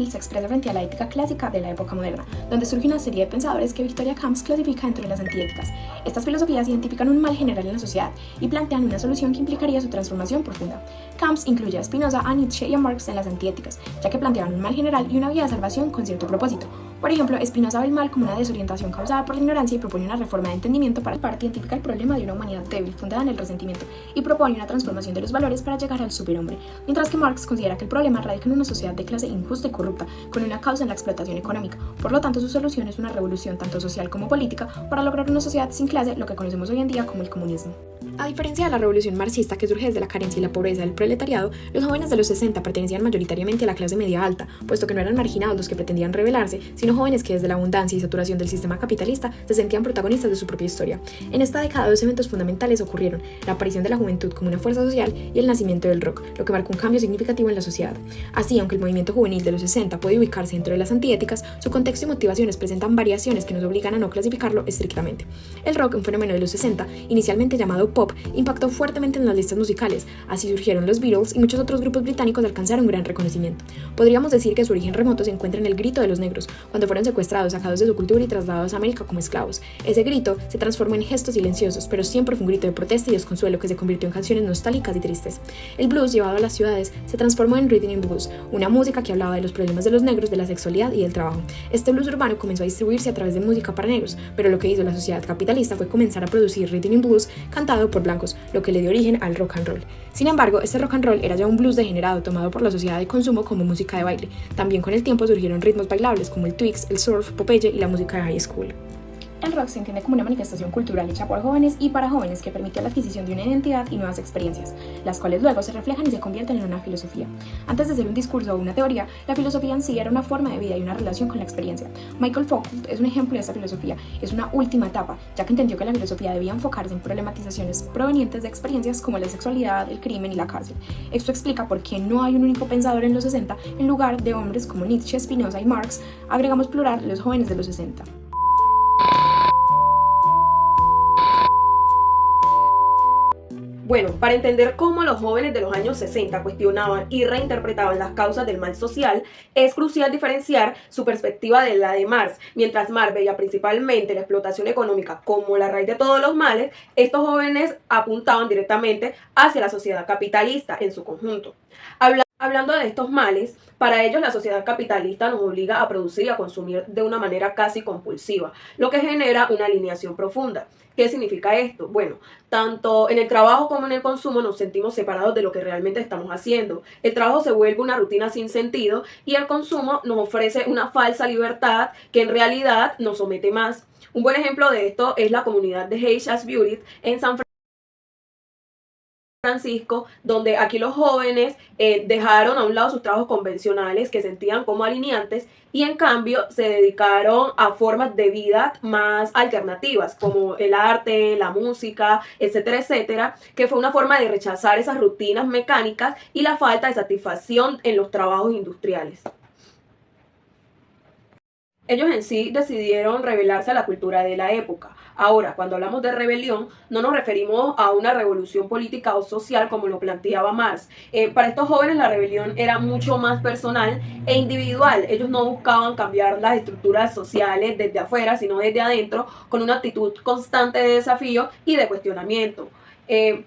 juvenil se expresa frente a la ética clásica de la época moderna, donde surge una serie de pensadores que Victoria Camps clasifica dentro de las antiéticas. Estas filosofías identifican un mal general en la sociedad y plantean una solución que implicaría su transformación profunda. Camps incluye a Spinoza, a Nietzsche y a Marx en las antiéticas, ya que planteaban un mal general y una vía de salvación con cierto propósito. Por ejemplo, Spinoza ve el mal como una desorientación causada por la ignorancia y propone una reforma de entendimiento para parte identifica el problema de una humanidad débil fundada en el resentimiento y propone una transformación de los valores para llegar al superhombre, mientras que Marx considera que el problema radica en una sociedad de clase injusta y corrupta, con una causa en la explotación económica. Por lo tanto, su solución es una revolución tanto social como política para lograr una sociedad sin clase, lo que conocemos hoy en día como el comunismo. A diferencia de la revolución marxista que surge desde la carencia y la pobreza del proletariado, los jóvenes de los 60 pertenecían mayoritariamente a la clase media alta, puesto que no eran marginados los que pretendían rebelarse, sino jóvenes que desde la abundancia y saturación del sistema capitalista se sentían protagonistas de su propia historia. En esta década, dos eventos fundamentales ocurrieron: la aparición de la juventud como una fuerza social y el nacimiento del rock, lo que marcó un cambio significativo en la sociedad. Así, aunque el movimiento juvenil de los 60 puede ubicarse dentro de las antiéticas, su contexto y motivaciones presentan variaciones que nos obligan a no clasificarlo estrictamente. El rock, un fenómeno de los 60, inicialmente llamado pop, impactó fuertemente en las listas musicales. Así surgieron los Beatles y muchos otros grupos británicos alcanzaron gran reconocimiento. Podríamos decir que su origen remoto se encuentra en el grito de los negros, cuando fueron secuestrados, sacados de su cultura y trasladados a América como esclavos. Ese grito se transformó en gestos silenciosos, pero siempre fue un grito de protesta y desconsuelo que se convirtió en canciones nostálgicas y tristes. El blues, llevado a las ciudades, se transformó en rhythm and blues, una música que hablaba de los problemas de los negros, de la sexualidad y del trabajo. Este blues urbano comenzó a distribuirse a través de música para negros, pero lo que hizo la sociedad capitalista fue comenzar a producir rhythm and blues cantado por blancos, lo que le dio origen al rock and roll. Sin embargo, este rock and roll era ya un blues degenerado tomado por la sociedad de consumo como música de baile. También con el tiempo surgieron ritmos bailables como el twix, el surf, Popeye y la música de high school. El rock se entiende como una manifestación cultural hecha por jóvenes y para jóvenes que permite la adquisición de una identidad y nuevas experiencias, las cuales luego se reflejan y se convierten en una filosofía. Antes de ser un discurso o una teoría, la filosofía en sí era una forma de vida y una relación con la experiencia. Michael Foucault es un ejemplo de esta filosofía. Es una última etapa, ya que entendió que la filosofía debía enfocarse en problematizaciones provenientes de experiencias como la sexualidad, el crimen y la cárcel. Esto explica por qué no hay un único pensador en los 60, en lugar de hombres como Nietzsche, Spinoza y Marx, agregamos plural los jóvenes de los 60. Bueno, para entender cómo los jóvenes de los años 60 cuestionaban y reinterpretaban las causas del mal social, es crucial diferenciar su perspectiva de la de Marx. Mientras Marx veía principalmente la explotación económica como la raíz de todos los males, estos jóvenes apuntaban directamente hacia la sociedad capitalista en su conjunto. Hablando de estos males, para ellos la sociedad capitalista nos obliga a producir y a consumir de una manera casi compulsiva, lo que genera una alineación profunda. ¿Qué significa esto? Bueno, tanto en el trabajo como en el consumo nos sentimos separados de lo que realmente estamos haciendo. El trabajo se vuelve una rutina sin sentido y el consumo nos ofrece una falsa libertad que en realidad nos somete más. Un buen ejemplo de esto es la comunidad de H.S. Beauty en San Francisco, donde aquí los jóvenes dejaron a un lado sus trabajos convencionales que sentían como alineantes y en cambio se dedicaron a formas de vida más alternativas como el arte, la música, etcétera, etcétera, que fue una forma de rechazar esas rutinas mecánicas y la falta de satisfacción en los trabajos industriales. Ellos en sí decidieron rebelarse a la cultura de la época. Ahora, cuando hablamos de rebelión, no nos referimos a una revolución política o social como lo planteaba Marx. Para estos jóvenes la rebelión era mucho más personal e individual. Ellos no buscaban cambiar las estructuras sociales desde afuera, sino desde adentro, con una actitud constante de desafío y de cuestionamiento.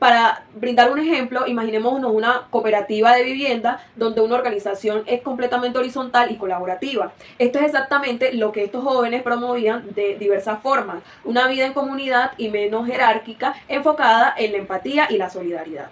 Para brindar un ejemplo, imaginémonos una cooperativa de vivienda donde una organización es completamente horizontal y colaborativa. Esto es exactamente lo que estos jóvenes promovían de diversas formas, una vida en comunidad y menos jerárquica, enfocada en la empatía y la solidaridad.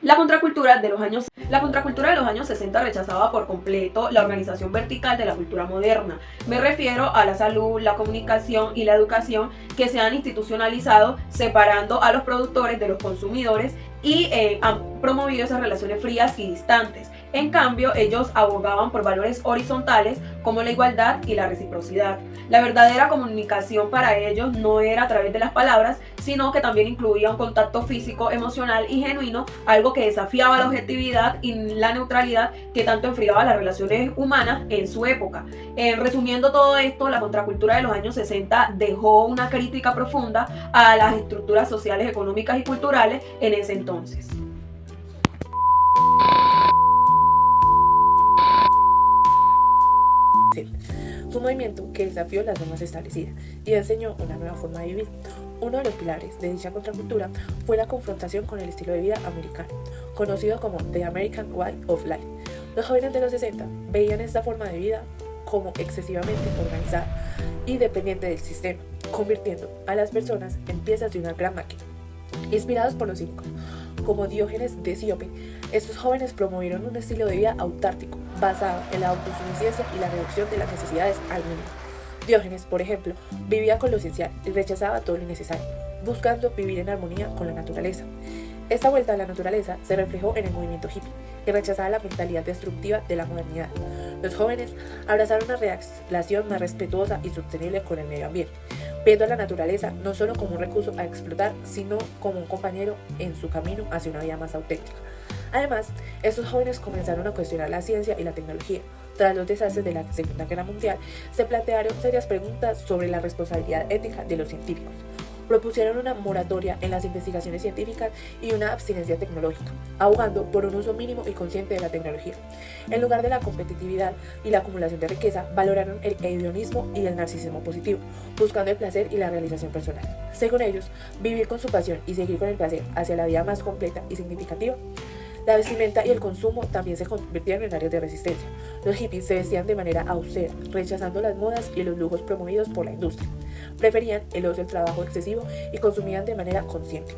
La contracultura de los años 60 rechazaba por completo la organización vertical de la cultura moderna. Me refiero a la salud, la comunicación y la educación que se han institucionalizado separando a los productores de los consumidores y han promovido esas relaciones frías y distantes. En cambio, ellos abogaban por valores horizontales como la igualdad y la reciprocidad. La verdadera comunicación para ellos no era a través de las palabras, sino que también incluía un contacto físico, emocional y genuino, algo que desafiaba la objetividad y la neutralidad que tanto enfriaba las relaciones humanas en su época. Resumiendo todo esto, la contracultura de los años 60 dejó una crítica profunda a las estructuras sociales, económicas y culturales en ese entonces. consciente. Fue un movimiento que desafió las normas establecidas y enseñó una nueva forma de vivir. Uno de los pilares de dicha contracultura fue la confrontación con el estilo de vida americano, conocido como The American Way of Life. Los jóvenes de los 60 veían esta forma de vida como excesivamente organizada y dependiente del sistema, convirtiendo a las personas en piezas de una gran máquina. Inspirados por los cívicos, como Diógenes de Sinope, estos jóvenes promovieron un estilo de vida autárquico, basado en la autosuficiencia y la reducción de las necesidades al mínimo. Diógenes, por ejemplo, vivía con lo esencial y rechazaba todo lo innecesario, buscando vivir en armonía con la naturaleza. Esta vuelta a la naturaleza se reflejó en el movimiento hippie, que rechazaba la mentalidad destructiva de la modernidad. Los jóvenes abrazaron una relación más respetuosa y sostenible con el medio ambiente, viendo a la naturaleza no solo como un recurso a explotar, sino como un compañero en su camino hacia una vida más auténtica. Además, estos jóvenes comenzaron a cuestionar la ciencia y la tecnología. Tras los desastres de la Segunda Guerra Mundial, se plantearon serias preguntas sobre la responsabilidad ética de los científicos. Propusieron una moratoria en las investigaciones científicas y una abstinencia tecnológica, abogando por un uso mínimo y consciente de la tecnología. En lugar de la competitividad y la acumulación de riqueza, valoraron el hedonismo y el narcisismo positivo, buscando el placer y la realización personal. Según ellos, vivir con su pasión y seguir con el placer hacia la vida más completa y significativa. La vestimenta y el consumo también se convirtieron en áreas de resistencia. Los hippies se vestían de manera austera, rechazando las modas y los lujos promovidos por la industria. Preferían el ocio, el trabajo excesivo y consumían de manera consciente,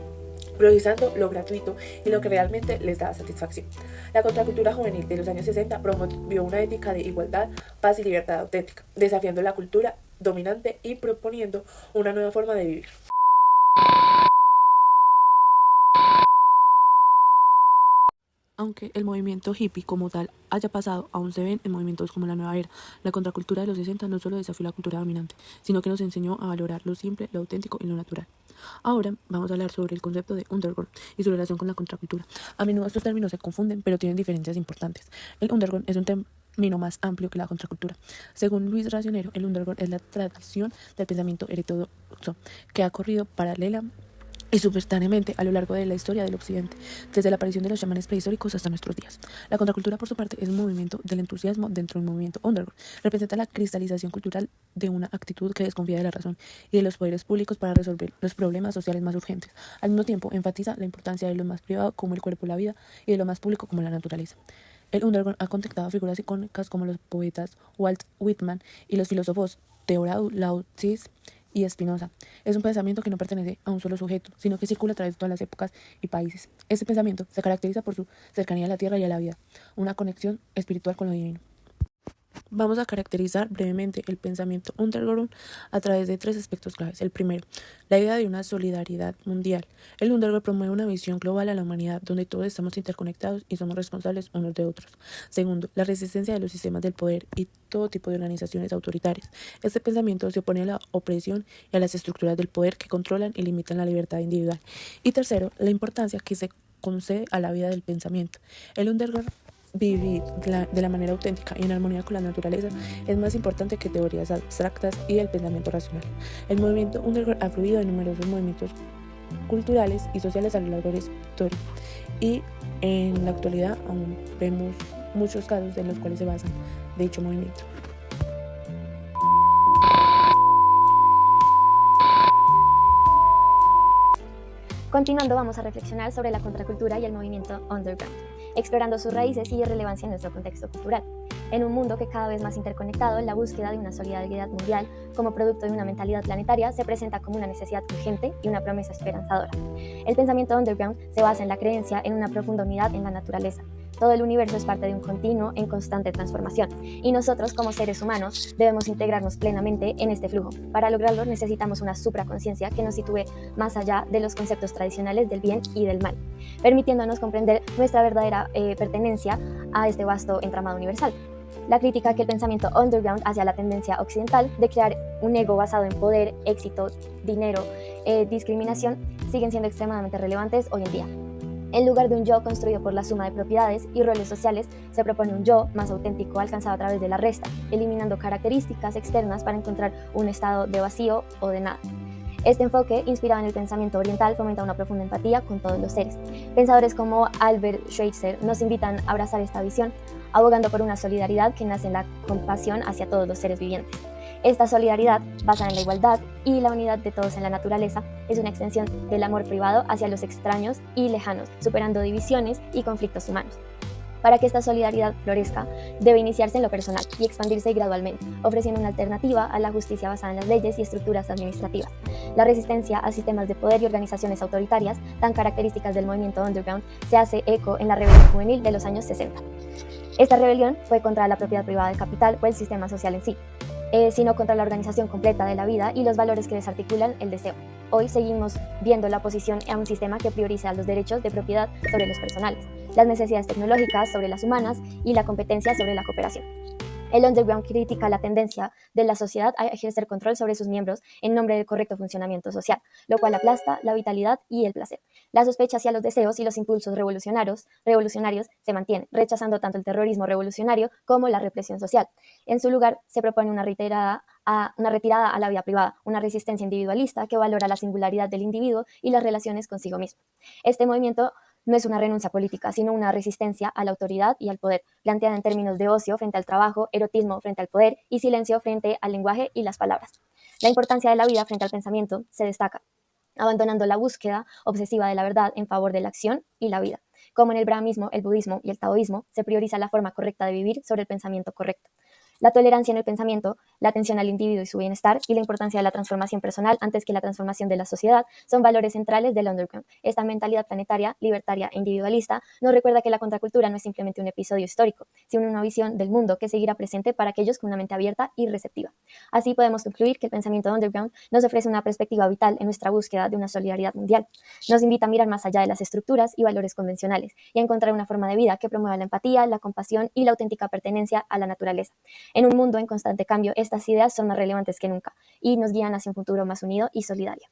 priorizando lo gratuito y lo que realmente les daba satisfacción. La contracultura juvenil de los años 60 promovió una ética de igualdad, paz y libertad auténtica, desafiando la cultura dominante y proponiendo una nueva forma de vivir. Aunque el movimiento hippie como tal haya pasado, aún se ven en movimientos como la Nueva Era. La contracultura de los 60 no solo desafió la cultura dominante, sino que nos enseñó a valorar lo simple, lo auténtico y lo natural. Ahora vamos a hablar sobre el concepto de underground y su relación con la contracultura. A menudo estos términos se confunden, pero tienen diferencias importantes. El underground es un término más amplio que la contracultura. Según Luis Racionero, el underground es la tradición del pensamiento heterodoxo que ha corrido paralela y simultáneamente a lo largo de la historia del Occidente, desde la aparición de los chamanes prehistóricos hasta nuestros días. La contracultura, por su parte, es un movimiento del entusiasmo dentro del movimiento underground. Representa la cristalización cultural de una actitud que desconfía de la razón y de los poderes públicos para resolver los problemas sociales más urgentes. Al mismo tiempo, enfatiza la importancia de lo más privado como el cuerpo, la vida, y de lo más público como la naturaleza. El underground ha contactado a figuras icónicas como los poetas Walt Whitman y los filósofos Theodor Laozi y Spinoza. Es un pensamiento que no pertenece a un solo sujeto, sino que circula a través de todas las épocas y países. Este pensamiento se caracteriza por su cercanía a la tierra y a la vida, una conexión espiritual con lo divino. Vamos a caracterizar brevemente el pensamiento underground a través de 3 aspectos claves. El primero, la idea de una solidaridad mundial. El underground promueve una visión global a la humanidad donde todos estamos interconectados y somos responsables unos de otros. Segundo, la resistencia de los sistemas del poder y todo tipo de organizaciones autoritarias. Este pensamiento se opone a la opresión y a las estructuras del poder que controlan y limitan la libertad individual. Y tercero, la importancia que se concede a la vida del pensamiento. El underground vivir de la manera auténtica y en armonía con la naturaleza es más importante que teorías abstractas y el pensamiento racional. El movimiento underground ha fluido en numerosos movimientos culturales y sociales a lo largo de la historia y en la actualidad aún vemos muchos casos en los cuales se basan de dicho movimiento. Continuando, vamos a reflexionar sobre la contracultura y el movimiento underground, explorando sus raíces y relevancia en nuestro contexto cultural. En un mundo que cada vez más interconectado, la búsqueda de una solidaridad mundial como producto de una mentalidad planetaria se presenta como una necesidad urgente y una promesa esperanzadora. El pensamiento underground se basa en la creencia en una profunda unidad en la naturaleza. Todo el universo es parte de un continuo en constante transformación y nosotros como seres humanos debemos integrarnos plenamente en este flujo. Para lograrlo necesitamos una supraconciencia que nos sitúe más allá de los conceptos tradicionales del bien y del mal, permitiéndonos comprender nuestra verdadera pertenencia a este vasto entramado universal. La crítica que el pensamiento underground hace a la tendencia occidental de crear un ego basado en poder, éxito, dinero, discriminación, siguen siendo extremadamente relevantes hoy en día. En lugar de un yo construido por la suma de propiedades y roles sociales, se propone un yo más auténtico alcanzado a través de la resta, eliminando características externas para encontrar un estado de vacío o de nada. Este enfoque, inspirado en el pensamiento oriental, fomenta una profunda empatía con todos los seres. Pensadores como Albert Schweitzer nos invitan a abrazar esta visión, abogando por una solidaridad que nace en la compasión hacia todos los seres vivientes. Esta solidaridad, basada en la igualdad y la unidad de todos en la naturaleza, es una extensión del amor privado hacia los extraños y lejanos, superando divisiones y conflictos humanos. Para que esta solidaridad florezca, debe iniciarse en lo personal y expandirse gradualmente, ofreciendo una alternativa a la justicia basada en las leyes y estructuras administrativas. La resistencia a sistemas de poder y organizaciones autoritarias, tan características del movimiento underground, se hace eco en la rebelión juvenil de los años 60. Esta rebelión fue contra la propiedad privada del capital o el sistema social en sí, sino contra la organización completa de la vida y los valores que desarticulan el deseo. Hoy seguimos viendo la oposición a un sistema que prioriza los derechos de propiedad sobre los personales, las necesidades tecnológicas sobre las humanas y la competencia sobre la cooperación. El underground critica la tendencia de la sociedad a ejercer control sobre sus miembros en nombre del correcto funcionamiento social, lo cual aplasta la vitalidad y el placer. La sospecha hacia los deseos y los impulsos revolucionarios se mantiene, rechazando tanto el terrorismo revolucionario como la represión social. En su lugar, se propone una retirada a la vida privada, una resistencia individualista que valora la singularidad del individuo y las relaciones consigo mismo. Este movimiento no es una renuncia política, sino una resistencia a la autoridad y al poder, planteada en términos de ocio frente al trabajo, erotismo frente al poder y silencio frente al lenguaje y las palabras. La importancia de la vida frente al pensamiento se destaca, abandonando la búsqueda obsesiva de la verdad en favor de la acción y la vida. Como en el brahmanismo, el budismo y el taoísmo, se prioriza la forma correcta de vivir sobre el pensamiento correcto. La tolerancia en el pensamiento, la atención al individuo y su bienestar y la importancia de la transformación personal antes que la transformación de la sociedad son valores centrales del underground. Esta mentalidad planetaria, libertaria e individualista nos recuerda que la contracultura no es simplemente un episodio histórico, sino una visión del mundo que seguirá presente para aquellos con una mente abierta y receptiva. Así podemos concluir que el pensamiento underground nos ofrece una perspectiva vital en nuestra búsqueda de una solidaridad mundial. Nos invita a mirar más allá de las estructuras y valores convencionales y a encontrar una forma de vida que promueva la empatía, la compasión y la auténtica pertenencia a la naturaleza. En un mundo en constante cambio, estas ideas son más relevantes que nunca y nos guían hacia un futuro más unido y solidario.